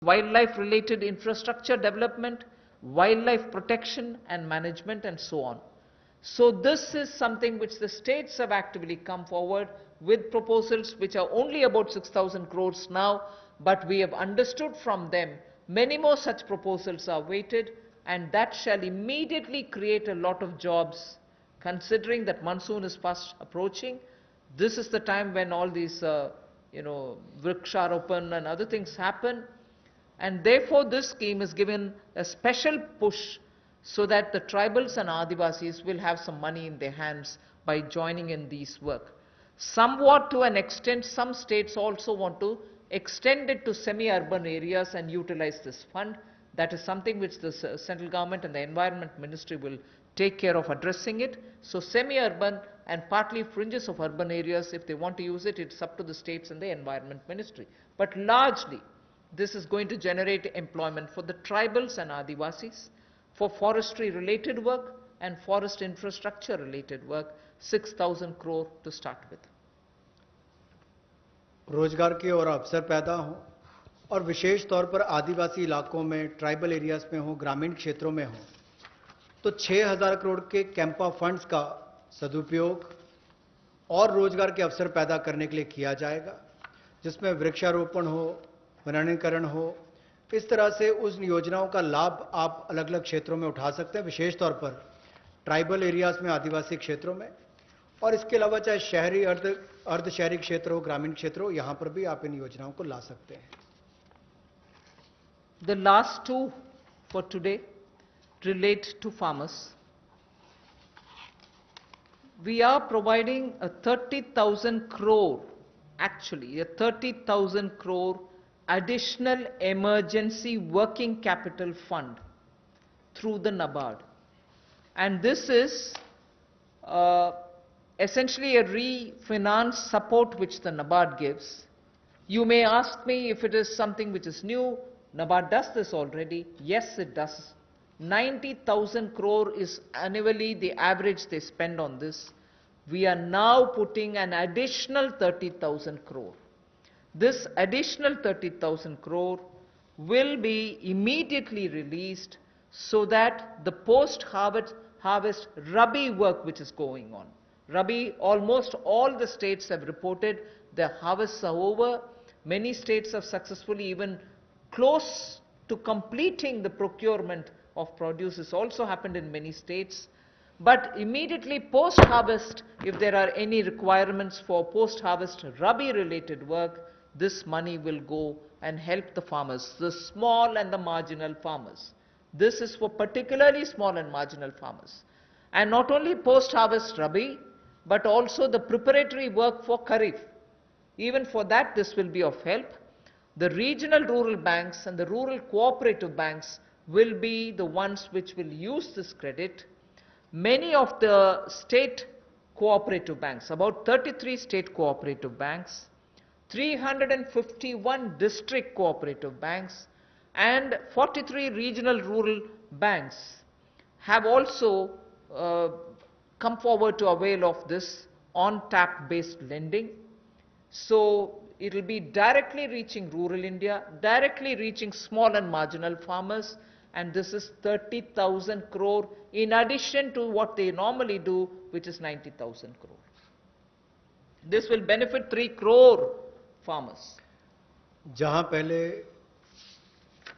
wildlife related infrastructure development, wildlife protection and management, and so on. So this is something which the states have actively come forward with proposals which are only about 6,000 crores now, but we have understood from them many more such proposals are waited, and that shall immediately create a lot of jobs. Considering that monsoon is fast approaching, this is the time when all these Vriksharopan and other things happen, and therefore this scheme is given a special push so that the tribals and Adivasis will have some money in their hands by joining in these work. Somewhat to an extent, some states also want to extend it to semi-urban areas and utilize this fund. That is something which the central government and the Environment Ministry will take care of addressing it. So semi-urban and partly fringes of urban areas, if they want to use it, it's up to the states and the Environment Ministry. But largely, this is going to generate employment for the tribals and Adivasis, for forestry related work and forest infrastructure related work, 6,000 crore to start with. रोजगार के और अवसर पैदा हो और विशेष तौर पर आदिवासी इलाकों में, ट्राइबल एरियाज में हो, ग्रामीण क्षेत्रों में हो, तो 6,000 करोड़ के कैंपा फंड्स का सदुपयोग और रोजगार के अवसर पैदा करने के लिए किया जाएगा, जिसमें वृक्षारोपण हो, वनीकरण हो। इस तरह से उस योजनाओं का लाभ आप अलग अलग क्षेत्रों में उठा सकते हैं, विशेष तौर पर ट्राइबल एरियाज में, आदिवासी क्षेत्रों में, और इसके अलावा चाहे शहरी अर्ध शहरी क्षेत्र हो, ग्रामीण क्षेत्र हो, यहां पर भी आप इन योजनाओं को ला सकते हैं। The last two for today relate to farmers. We are providing a 30,000 crore, actually a 30,000 crore additional emergency working capital fund through the NABARD. And this is essentially a refinance support which the NABARD gives. You may ask me if it is something which is new. NABARD does this already. Yes, it does. 90,000 crore is annually the average they spend on this. We are now putting an additional 30,000 crore. This additional 30,000 crore will be immediately released so that the post-harvest Rabi work which is going on. Rabi, almost all the states have reported their harvests are over. Many states have successfully even close to completing the procurement of produce. This also happened in many states. But immediately post-harvest, if there are any requirements for post-harvest Rabi related work, this money will go and help the farmers, the small and the marginal farmers. This is for particularly small and marginal farmers. And not only post-harvest Rabi, but also the preparatory work for Kharif. Even for that, this will be of help. The regional rural banks and the rural cooperative banks will be the ones which will use this credit. Many of the state cooperative banks, about 33 state cooperative banks, 351 district cooperative banks, and 43 regional rural banks have also come forward to avail of this on-tap based lending. So it will be directly reaching rural India, directly reaching small and marginal farmers, and this is 30,000 crore in addition to what they normally do, which is 90,000 crore. This will benefit 3 crore farmers. जहां पहले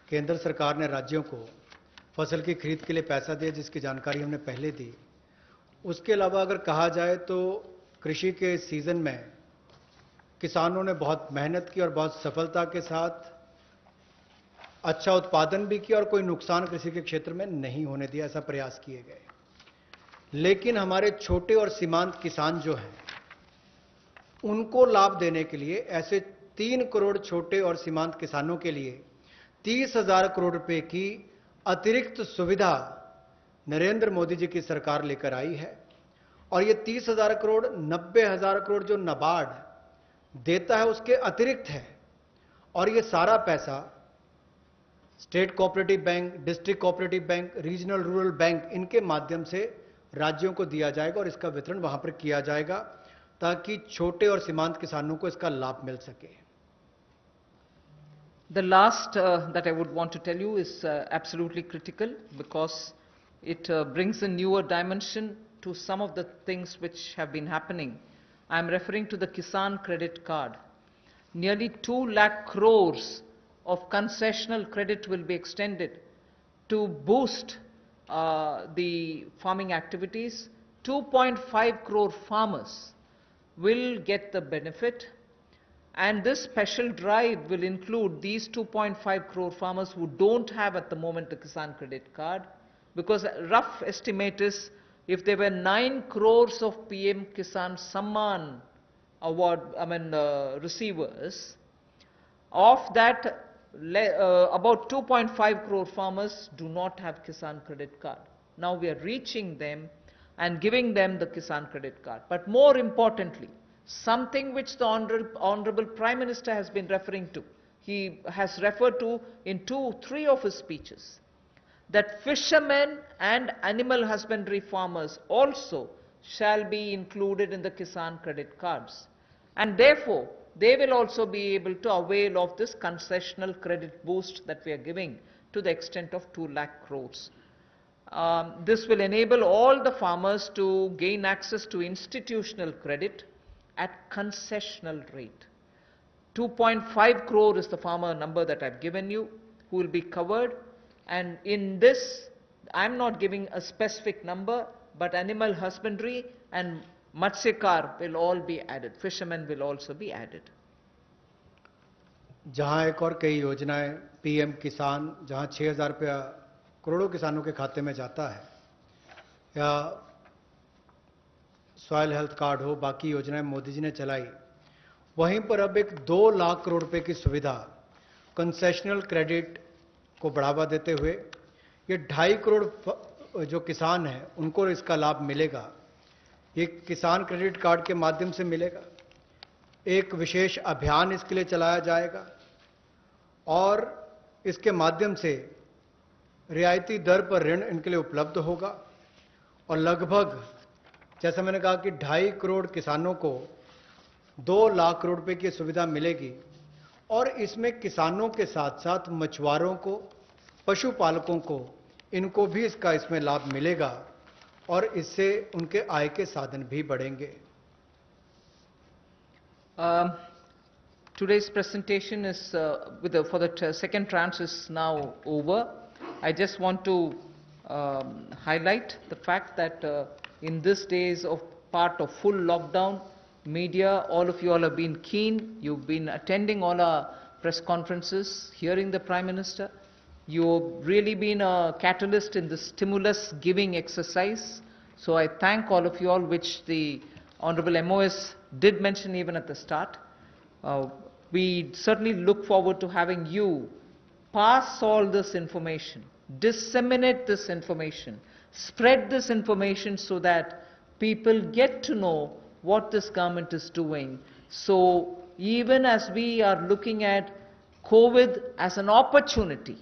केंद्र सरकार ने राज्यों को फसल की खरीद के लिए पैसा दिया, जिसकी जानकारी हमने पहले दी, उसके अलावा अगर कहा जाए तो कृषि के सीजन में किसानों ने बहुत मेहनत की और बहुत सफलता के साथ अच्छा उत्पादन भी किया और कोई नुकसान कृषि के क्षेत्र में नहीं होने दिया, ऐसा प्रयास किए गए। लेकिन हमारे छोटे और सीमांत किसान जो हैं, उनको लाभ देने के लिए ऐसे 3 करोड़ छोटे और सीमांत किसानों के लिए 30,000 करोड़ रुपए की अतिरिक्त सुविधा नरेंद्र मोदी जी की सरकार लेकर आई है। और ये 30,000 करोड़ 90,000 करोड़ जो नाबार्ड देता है उसके अतिरिक्त है, और ये सारा पैसा state cooperative bank, district cooperative bank, regional rural bank, इनके माध्यम से राज्यों को दिया जाएगा और इसका वितरण वहां पर किया जाएगा ताकि छोटे और सीमांत किसानों को इसका लाभ मिल सके। The last that I would want to tell you is absolutely critical because it brings a newer dimension to some of the things which have been happening. I am referring to the Kisan credit card. Nearly 2 lakh crores of concessional credit will be extended to boost the farming activities. 2.5 crore farmers will get the benefit. And this special drive will include these 2.5 crore farmers who don't have at the moment a Kisan credit card, because a rough estimate is if there were 9 crores of PM Kisan Samman award, receivers, of that about 2.5 crore farmers do not have Kisan credit card. Now we are reaching them and giving them the Kisan credit card. But more importantly, something which the Honorable Prime Minister has been referring to, he has referred to in 2-3 of his speeches, that fishermen and animal husbandry farmers also shall be included in the Kisan credit cards. And therefore, they will also be able to avail of this concessional credit boost that we are giving to the extent of 2 lakh crores. This will enable all the farmers to gain access to institutional credit at concessional rate. 2.5 crore is the farmer number that I've given you, who will be covered. And in this, I'm not giving a specific number, but animal husbandry and Matsyakar will all be added. Fishermen will also be added. जहां एक और कई योजनाएं PM किसान, जहां 6,000 रुपया करोड़ों किसानों के खाते में जाता है, या सॉइल हेल्थ कार्ड हो, बाकी योजनाएं मोदी जी ने चलाई, वहीं पर अब एक 2 लाख करोड़ रुपए की सुविधा कंसेशनल क्रेडिट को बढ़ावा देते हुए ये 2.5 करोड़ जो किसान हैं उनको इसका लाभ मिलेगा। ये किसान क्रेडिट कार्ड के माध्यम से मिलेगा। एक विशेष अभियान इसके लिए चलाया जाएगा और इसके माध्यम से रियायती दर पर ऋण इनके लिए उपलब्ध होगा और लगभग, जैसा मैंने कहा कि 2.5 करोड़ किसानों को 2 लाख करोड़ रुपए की सुविधा मिलेगी और इसमें किसानों के साथ साथ मछुआरों को, पशुपालकों को, इनको भी इसमें लाभ मिलेगा और इससे उनके आय के साधन भी बढ़ेंगे। Today's presentation is for the second tranche is now over. I just want to highlight the fact that in these days of part of full lockdown, media, all of you all have been keen. You've been attending all our press conferences, hearing the Prime Minister. You've really been a catalyst in the stimulus giving exercise. So I thank all of you all, which the Honorable MOS did mention even at the start. We certainly look forward to having you pass all this information, disseminate this information, spread this information so that people get to know what this government is doing. So even as we are looking at COVID as an opportunity,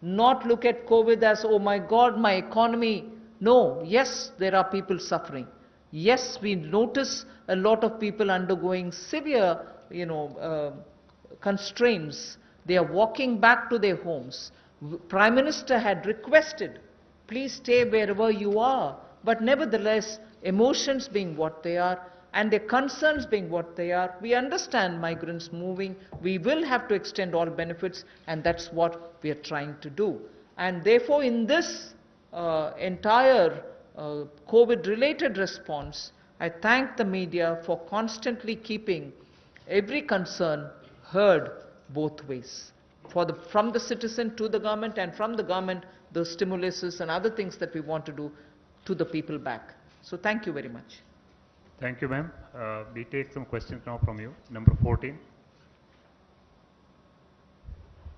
not look at COVID as, oh my God, my economy. No, yes, there are people suffering. Yes, we notice a lot of people undergoing severe, constraints. They are walking back to their homes. Prime Minister had requested, please stay wherever you are. But nevertheless, emotions being what they are, and their concerns being what they are, we understand migrants moving. We will have to extend all benefits, and that's what we are trying to do. And therefore, in this entire COVID-related response, I thank the media for constantly keeping every concern heard both ways, from the citizen to the government, and from the government, the stimuluses and other things that we want to do to the people back. So thank you very much. Thank you, ma'am. We take some questions now from you. Number 14.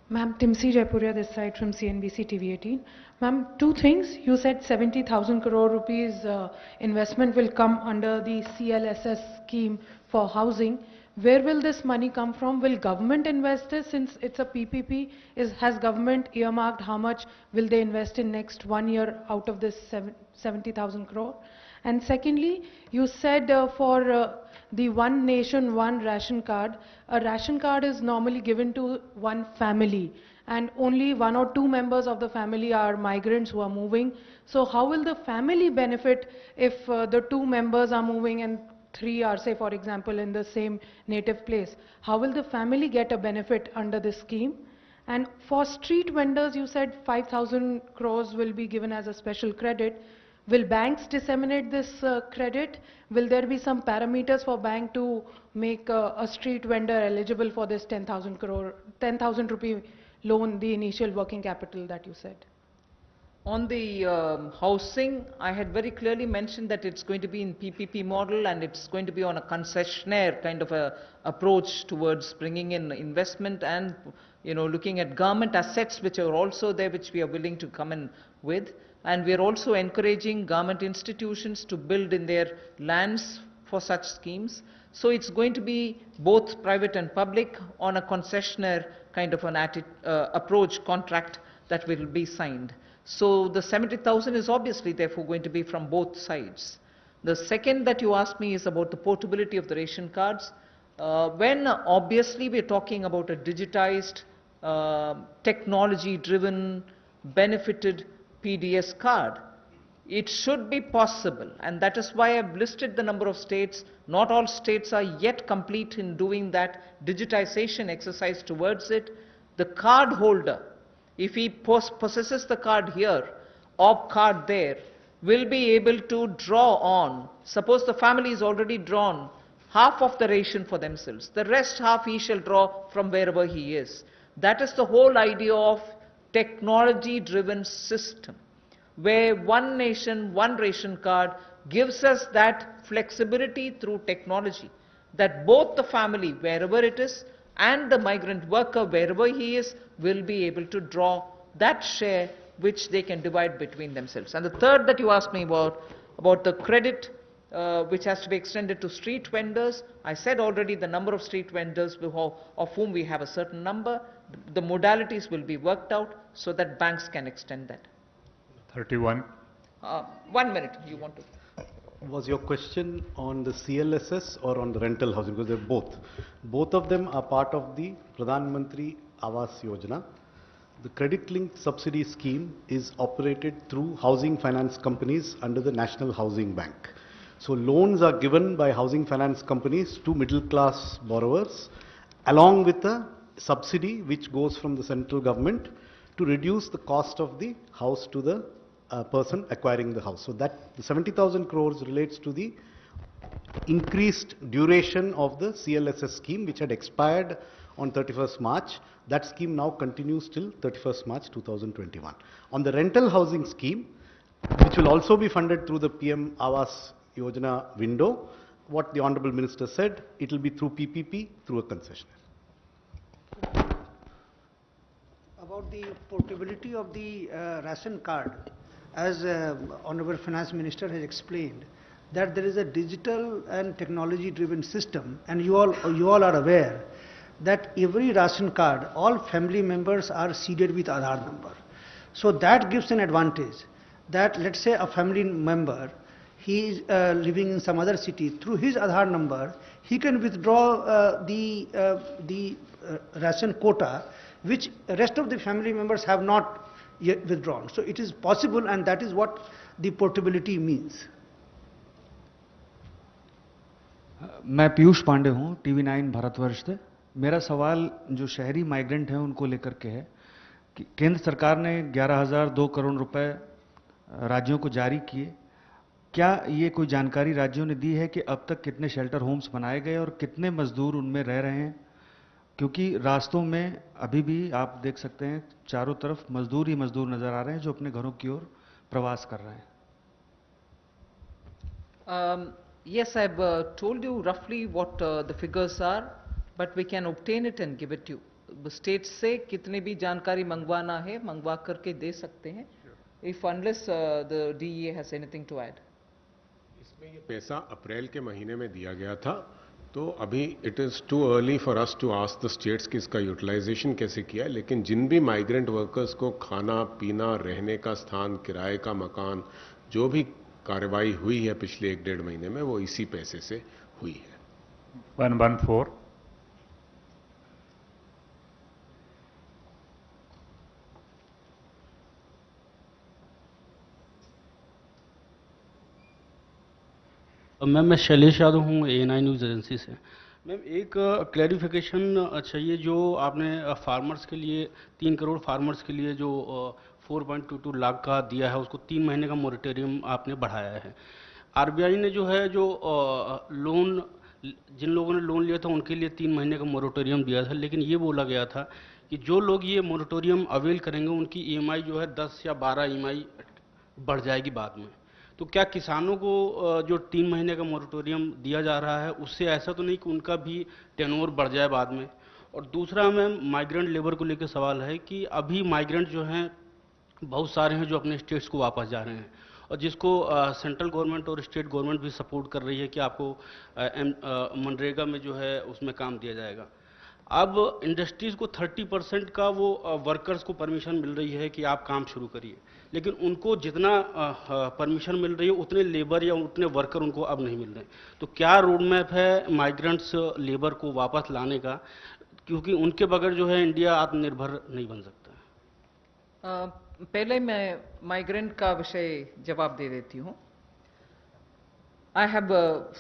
Ma'am, Timsi Jaipuria this side from CNBC TV18. Ma'am, two things. You said 70,000 crore rupees investment will come under the CLSS scheme for housing. Where will this money come from? Will government invest this since it's a PPP? Has government earmarked how much will they invest in next 1 year out of this 70,000 crore? And secondly, you said for the One Nation, One Ration card, a ration card is normally given to one family, and only one or two members of the family are migrants who are moving. So how will the family benefit if the two members are moving and three are, say, for example, in the same native place? How will the family get a benefit under this scheme? And for street vendors, you said 5,000 crores will be given as a special credit. Will banks disseminate this credit? Will there be some parameters for bank to make a street vendor eligible for this 10,000 rupee loan, the initial working capital that you said? On the housing, I had very clearly mentioned that it's going to be in PPP model and it's going to be on a concessionaire kind of a approach towards bringing in investment and, looking at government assets which are also there, which we are willing to come in with. And we are also encouraging government institutions to build in their lands for such schemes. So it's going to be both private and public on a concessionaire kind of an approach contract that will be signed. So the 70,000 is obviously therefore going to be from both sides. The second that you asked me is about the portability of the ration cards. When obviously we're talking about a digitized, technology-driven, benefited PDS card, it should be possible, and that is why I've listed the number of states. Not all states are yet complete in doing that digitization exercise towards it. The card holder, if he possesses the card here or card there, will be able to draw on. Suppose the family is already drawn half of the ration for themselves, the rest half he shall draw from wherever he is. That is the whole idea of technology-driven system, where One Nation, One Ration card gives us that flexibility through technology, that both the family, wherever it is, and the migrant worker, wherever he is, will be able to draw that share which they can divide between themselves. And the third that you asked me about the credit which has to be extended to street vendors, I said already the number of street vendors of whom we have a certain number. The modalities will be worked out so that banks can extend that. 31. 1 minute, you want to? Was your question on the CLSS or on the rental housing? Because they're both. Both of them are part of the Pradhan Mantri Awas Yojana. The credit-linked subsidy scheme is operated through housing finance companies under the National Housing Bank. So loans are given by housing finance companies to middle-class borrowers along with a subsidy which goes from the central government to reduce the cost of the house to the person acquiring the house. So that the 70,000 crores relates to the increased duration of the CLSS scheme which had expired on 31st March. That scheme now continues till 31st March 2021. On the rental housing scheme, which will also be funded through the PM Awas Yojana window, what the Honorable Minister said, it will be through PPP, through a concessionaire. About the portability of the ration card, as Honorable Finance Minister has explained, that there is a digital and technology-driven system, and you all are aware that every ration card, all family members are seeded with Aadhaar number. So that gives an advantage that, let's say, a family member, he is living in some other city, through his Aadhaar number, he can withdraw the ration quota, which rest of the family members have not yet withdrawn. So it is possible, and that is what the portability means. मैं पीयूष पांडे हूं, TV9 Bharatvarsh से। मेरा सवाल जो शहरी migrant हैं उनको लेकर के है कि केंद्र सरकार ने 11,002 करोड़ रुपए राज्यों को जारी किए। क्या ये कोई जानकारी राज्यों ने दी है कि अब तक कितने शेल्टर होम्स बनाए गए और कितने मजदूर उनमें रह रहे हैं? क्योंकि रास्तों में अभी भी आप देख सकते हैं चारों तरफ मजदूर ही मजदूर नजर आ रहे हैं जो अपने घरों की ओर प्रवास कर रहे हैं। Yes, I've told you roughly what the figures are, but we can obtain it and give it to you. States से कितने भी जानकारी मंगवाना है मंगवा करके दे सकते हैं. If unless the DEA has anything to add. इसमें ये पैसा अप्रैल के महीने में दिया गया था, तो अभी it is too early for us to ask the states कि इसका यूटिलाइजेशन कैसे किया है, लेकिन जिन भी माइग्रेंट वर्कर्स को खाना पीना रहने का स्थान, किराए का मकान, जो भी कार्रवाई हुई है पिछले 1-1.5 महीने में वो इसी पैसे से हुई है। 114. मैम मैं शैलेश यादव हूँ ANI न्यूज़ एजेंसी से। मैम एक क्लैरिफिकेशन चाहिए, जो आपने फार्मर्स के लिए 3 करोड़ फार्मर्स के लिए जो 4.22 लाख का दिया है, उसको 3 महीने का मोरेटोरियम आपने बढ़ाया है। RBI ने जो है जो लोन, जिन लोगों ने लोन लिया था उनके लिए 3 महीने का मोरेटोरियम दिया था, लेकिन ये बोला गया था कि जो लोग ये मोरेटोरियम अवेल करेंगे उनकी EMI जो है 10 या 12 EMI बढ़ जाएगी बाद में। तो क्या किसानों को जो 3 महीने का मोरेटोरियम दिया जा रहा है उससे ऐसा तो नहीं कि उनका भी टेन्योर बढ़ जाए बाद में? और दूसरा मैम माइग्रेंट लेबर को लेकर सवाल है कि अभी माइग्रेंट जो हैं बहुत सारे हैं जो अपने स्टेट्स को वापस जा रहे हैं, और जिसको सेंट्रल गवर्नमेंट और स्टेट गवर्नमेंट भी सपोर्ट कर रही है कि आपको मनरेगा में जो है उसमें काम दिया जाएगा। अब इंडस्ट्रीज़ को 30% का वो वर्कर्स को परमिशन मिल रही है कि आप काम शुरू करिए, लेकिन उनको जितना परमिशन मिल रही है उतने लेबर या उतने वर्कर उनको अब नहीं मिल रहे। तो क्या रोड मैप है माइग्रेंट्स लेबर को वापस लाने का, क्योंकि उनके बगैर जो है इंडिया आत्मनिर्भर नहीं बन सकता। पहले मैं माइग्रेंट का विषय जवाब दे देती हूँ। I have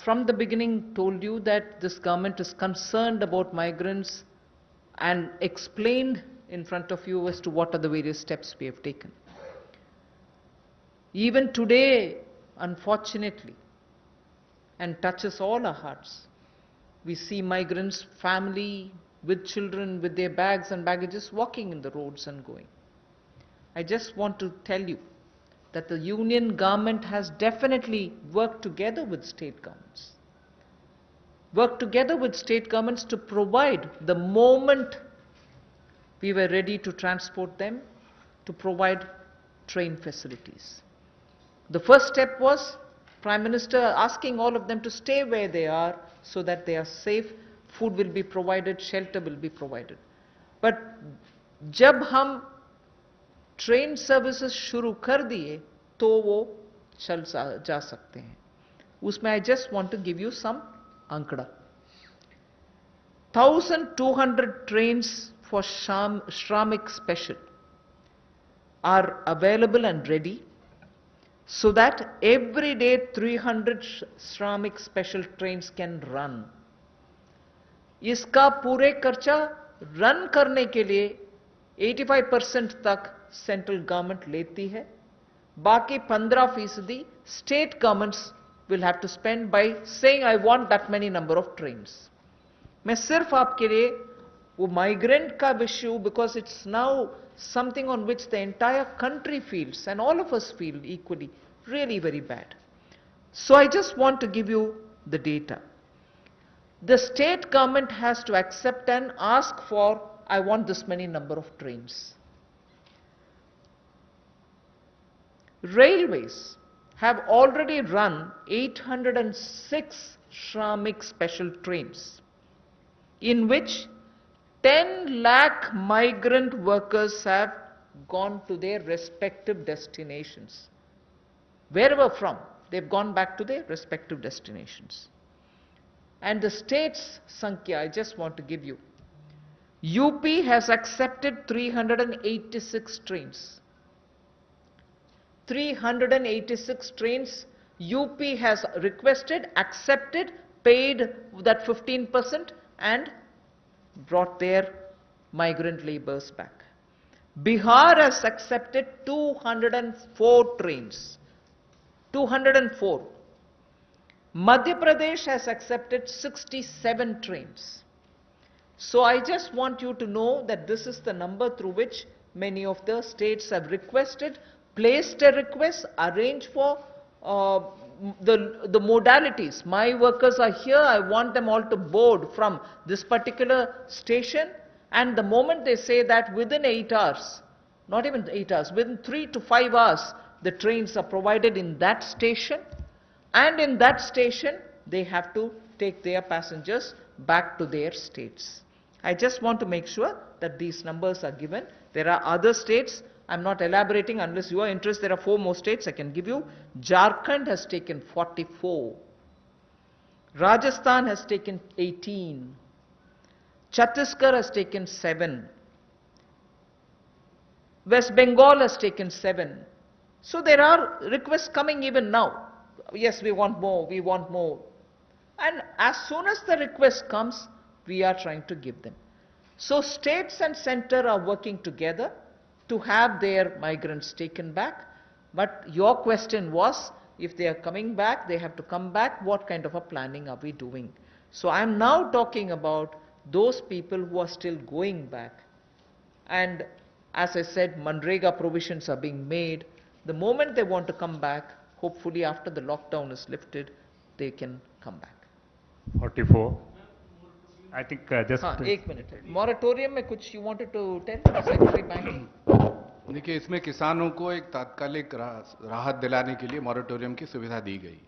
from the beginning told you that this government is concerned about migrants and explained in front of you as to what are the various steps we have taken. Even today, unfortunately, and touches all our hearts, we see migrants, family with children, with their bags and baggages walking in the roads and going. I just want to tell you that the union government has definitely worked together with state governments, to provide, the moment we were ready to transport them, to provide train facilities. The first step was Prime Minister asking all of them to stay where they are so that they are safe, food will be provided, shelter will be provided. But जब हम train services शुरू कर दिए तो वो चल जा सकते हैं। उसमें I just want to give you some आंकड़ा। 1200 trains for Shramik Special are available and ready, so that every day 300 Shramik Special trains can run. इसका पूरे खर्चा रन करने के लिए 85% तक सेंट्रल गवर्नमेंट लेती है, बाकी 15% state governments will have to spend by saying I want that many number of trains. मैं सिर्फ आपके लिए वो माइग्रेंट का विषय, because it's now something on which the entire country feels and all of us feel equally really very bad. So I just want to give you the data. The state government has to accept and ask for, I want this many number of trains. Railways have already run 806 Shramik special trains, in which 10 lakh migrant workers have gone to their respective destinations. Wherever from, they've gone back to their respective destinations. And the state's Sankhya, I just want to give you. UP has accepted 386 trains. 386 trains UP has requested, accepted, paid that 15% and brought their migrant laborers back. Bihar has accepted 204 trains. 204. Madhya Pradesh has accepted 67 trains. So I just want you to know that this is the number through which many of the states have requested, placed a request, arranged for the modalities. My workers are here, I want them all to board from this particular station, and the moment they say that, within 8 hours, not even 8 hours, within 3 to 5 hours, the trains are provided in that station, and in that station they have to take their passengers back to their states. I just want to make sure that these numbers are given. There are other states, I'm not elaborating unless you are interested. There are 4 more states I can give you. Jharkhand has taken 44. Rajasthan has taken 18. Chhattisgarh has taken 7. West Bengal has taken 7. So there are requests coming even now. Yes, we want more, we want more. And as soon as the request comes, we are trying to give them. So states and center are working together to have their migrants taken back. But your question was, if they are coming back, they have to come back, what kind of a planning are we doing? So I am now talking about those people who are still going back. And as I said, Manrega provisions are being made. The moment they want to come back, hopefully after the lockdown is lifted, they can come back. 44. I think just... हाँ, एक minute है. Moratorium में कुछ you wanted to tell, Secretary Banking? देखिए, इसमें किसानों को एक तात्कालिक राहत दिलाने के लिए मॉरेटोरियम की सुविधा दी गई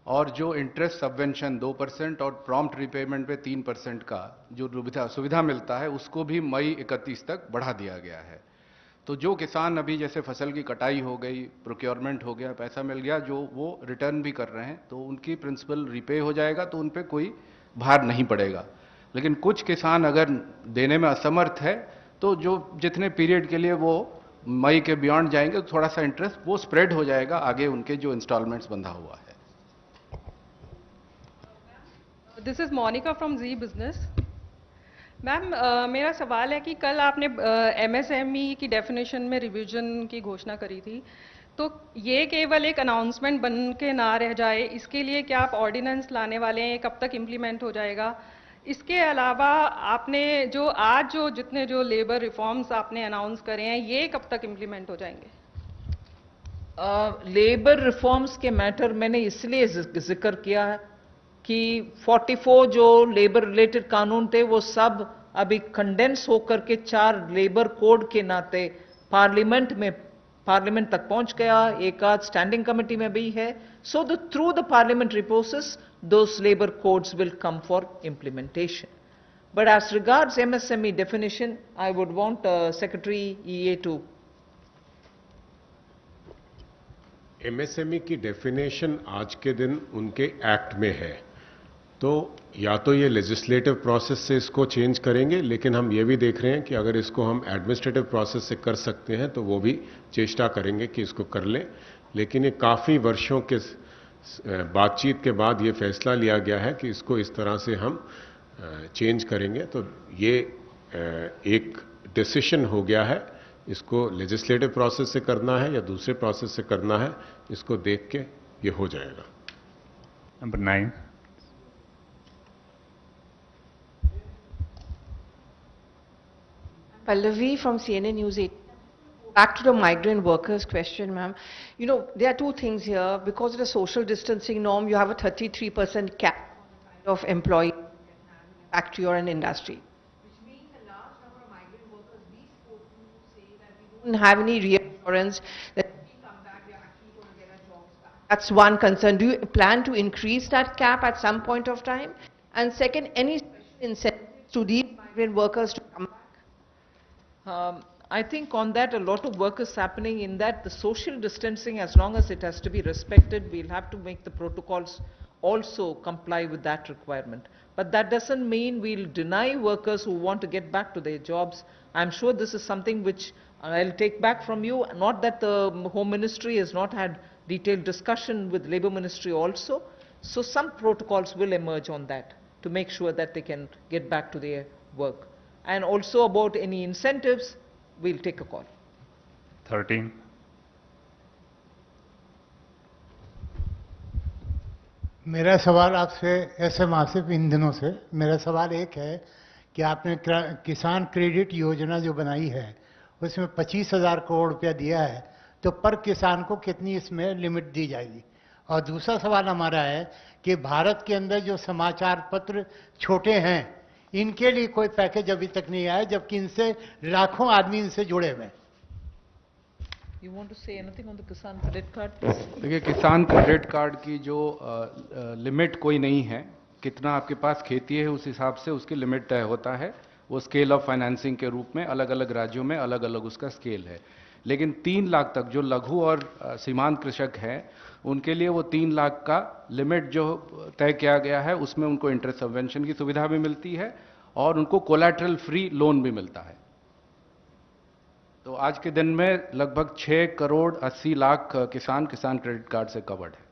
और जो इंटरेस्ट सबवेंशन 2% और प्रॉम्प्ट रिपेमेंट पे 3% का जो सुविधा मिलता है उसको भी मई 31 तक बढ़ा दिया गया है। तो जो किसान अभी जैसे फसल की कटाई हो गई, प्रोक्योरमेंट हो गया, पैसा मिल गया, जो वो रिटर्न भी कर रहे हैं तो उनकी प्रिंसिपल रिपे हो जाएगा, तो उन पर कोई भार नहीं पड़ेगा। लेकिन कुछ किसान अगर देने में असमर्थ है तो जो जितने पीरियड के लिए वो मई के बियॉन्ड जाएंगे तो थोड़ा सा इंटरेस्ट वो स्प्रेड हो जाएगा आगे उनके जो इंस्टॉलमेंट्स बंधा हुआ है। This is Monica from Zee Business. Ma'am, मेरा सवाल है कि कल आपने एमएसएमई की डेफिनेशन में रिवीजन की घोषणा करी थी, तो ये केवल एक अनाउंसमेंट बन के ना रह जाए, इसके लिए क्या आप ऑर्डिनेंस लाने वाले हैं? कब तक इम्प्लीमेंट हो जाएगा? इसके अलावा आपने जो जितने लेबर रिफॉर्म्स आपने अनाउंस करे हैं, ये कब तक इम्प्लीमेंट हो जाएंगे? लेबर रिफॉर्म्स के मैटर मैंने इसलिए जिक्र किया है कि 44 जो लेबर रिलेटेड कानून थे वो सब अभी कंडेंस होकर के 4 लेबर कोड के नाते पार्लियामेंट तक पहुंच गया, एक आध स्टैंडिंग कमेटी में भी है। So through the parliamentary process those labor codes will come for implementation. But as regards MSME definition, I would want Secretary EA to. MSME की डेफिनेशन आज के दिन उनके एक्ट में है, तो या तो ये लेजिस्लेटिव प्रोसेस से इसको चेंज करेंगे, लेकिन हम ये भी देख रहे हैं कि अगर इसको हम एडमिनिस्ट्रेटिव प्रोसेस से कर सकते हैं तो वो भी चेष्टा करेंगे कि इसको कर लें। लेकिन ये काफ़ी वर्षों के बातचीत के बाद ये फैसला लिया गया है कि इसको इस तरह से हम चेंज करेंगे, तो ये एक डिसीजन हो गया है। इसको लेजिस्लेटिव प्रोसेस से करना है या दूसरे प्रोसेस से करना है, इसको देख के ये हो जाएगा। Number 9. Pallavi from CNN News 8. Back to the migrant workers question, ma'am. You know, there are two things here. Because of the social distancing norm, you have a 33% cap of employee factory or an industry. Which means a large number of migrant workers we spoke to say that we don't have any reassurance that if we come back, we are actually going to get our jobs back. That's one concern. Do you plan to increase that cap at some point of time? And second, any special incentives to these migrant workers to come back? I think on that a lot of work is happening in that the social distancing, as long as it has to be respected, we'll have to make the protocols also comply with that requirement. But that doesn't mean we'll deny workers who want to get back to their jobs. I'm sure this is something which I'll take back from you, not that the Home Ministry has not had detailed discussion with Labour Ministry also. So some protocols will emerge on that to make sure that they can get back to their work. And also about any incentives, we'll take a call. 13. मेरा सवाल आपसे SM Asif इन दिनों से मेरा सवाल एक है कि आपने किसान क्रेडिट योजना जो बनाई है उसमें 25,000 करोड़ रुपया दिया है, तो पर किसान को कितनी इसमें लिमिट दी जाएगी? और दूसरा सवाल हमारा है कि भारत के अंदर जो समाचार पत्र छोटे हैं इनके लिए कोई पैकेज अभी तक नहीं आया, जबकि इनसे लाखों आदमी इनसे जुड़े हुए हैं। You want to say anything on the किसान क्रेडिट कार्ड? देखिए, किसान क्रेडिट कार्ड की जो लिमिट कोई नहीं है, कितना आपके पास खेती है उस हिसाब से उसकी लिमिट तय होता है। वो स्केल ऑफ फाइनेंसिंग के रूप में अलग अलग राज्यों में अलग अलग उसका स्केल है। लेकिन 3 लाख तक जो लघु और सीमांत कृषक हैं उनके लिए वो 3 लाख का लिमिट जो तय किया गया है उसमें उनको इंटरेस्ट सबवेंशन की सुविधा भी मिलती है और उनको कोलैटरल फ्री लोन भी मिलता है। तो आज के दिन में लगभग 6 करोड़ 80 लाख किसान क्रेडिट कार्ड से कवर्ड है।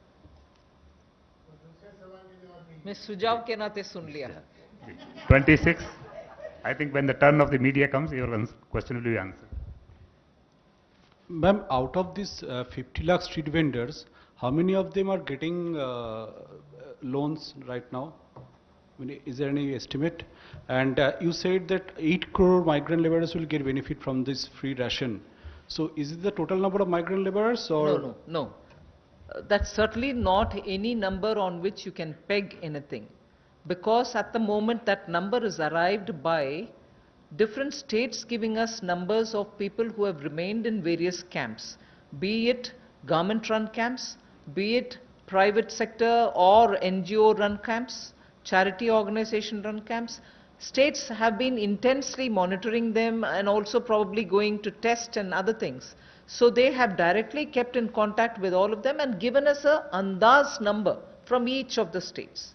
मैं सुझाव के नाते सुन लिया। 26. I think when the turn of the media comes, your question will be answered. Ma'am, out of these 50 lakh street vendors, how many of them are getting loans right now? I mean, is there any estimate? And you said that 8 crore migrant laborers will get benefit from this free ration. So is it the total number of migrant laborers or? No. That's certainly not any number on which you can peg anything. Because at the moment that number is arrived by different states giving us numbers of people who have remained in various camps, be it government-run camps, be it private sector or NGO-run camps, charity organization-run camps. States have been intensely monitoring them and also probably going to test and other things. So they have directly kept in contact with all of them and given us a andaz number from each of the states.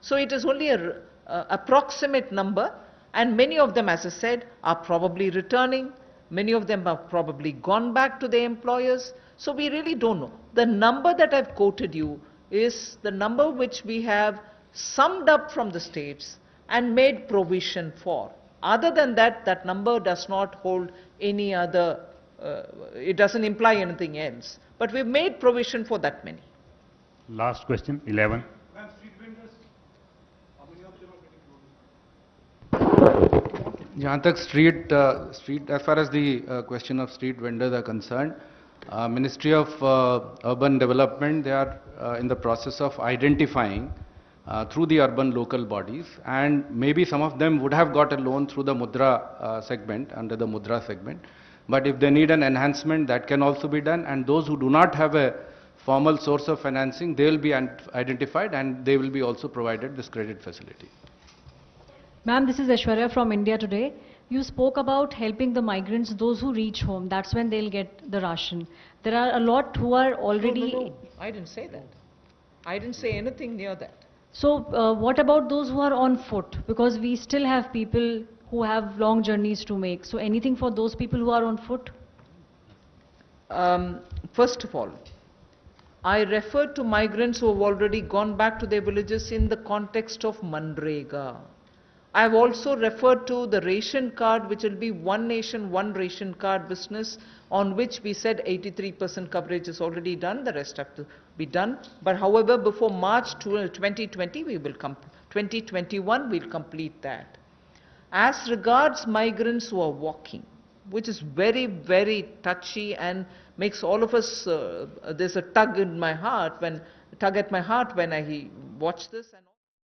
So it is only a approximate number, and many of them, as I said, are probably returning. Many of them have probably gone back to their employers. So we really don't know. The number that I've quoted you is the number which we have summed up from the states and made provision for. Other than that, that number does not hold any other, it doesn't imply anything else. But we've made provision for that many. Last question, 11. जहाँ तक street as far as the question of street vendors are concerned, Ministry of Urban Development, they are in the process of identifying through the urban local bodies, and maybe some of them would have got a loan through the Mudra segment, under the Mudra segment. But if they need an enhancement, that can also be done, and those who do not have a formal source of financing, they will be identified and they will be also provided this credit facility. Ma'am, this is Aishwarya from India Today. You spoke about helping the migrants, those who reach home. That's when they'll get the ration. There are a lot who are already... No. I didn't say that. I didn't say anything near that. So what about those who are on foot? Because we still have people who have long journeys to make. So anything for those people who are on foot? First of all, I referred to migrants who have already gone back to their villages in the context of Manrega. I have also referred to the ration card, which will be one nation, one ration card business, on which we said 83% coverage is already done, the rest have to be done. But however, before March 2020, 2021, we'll complete that. As regards migrants who are walking, which is very, very touchy and makes all of us, there's a tug at my heart when I watch this. And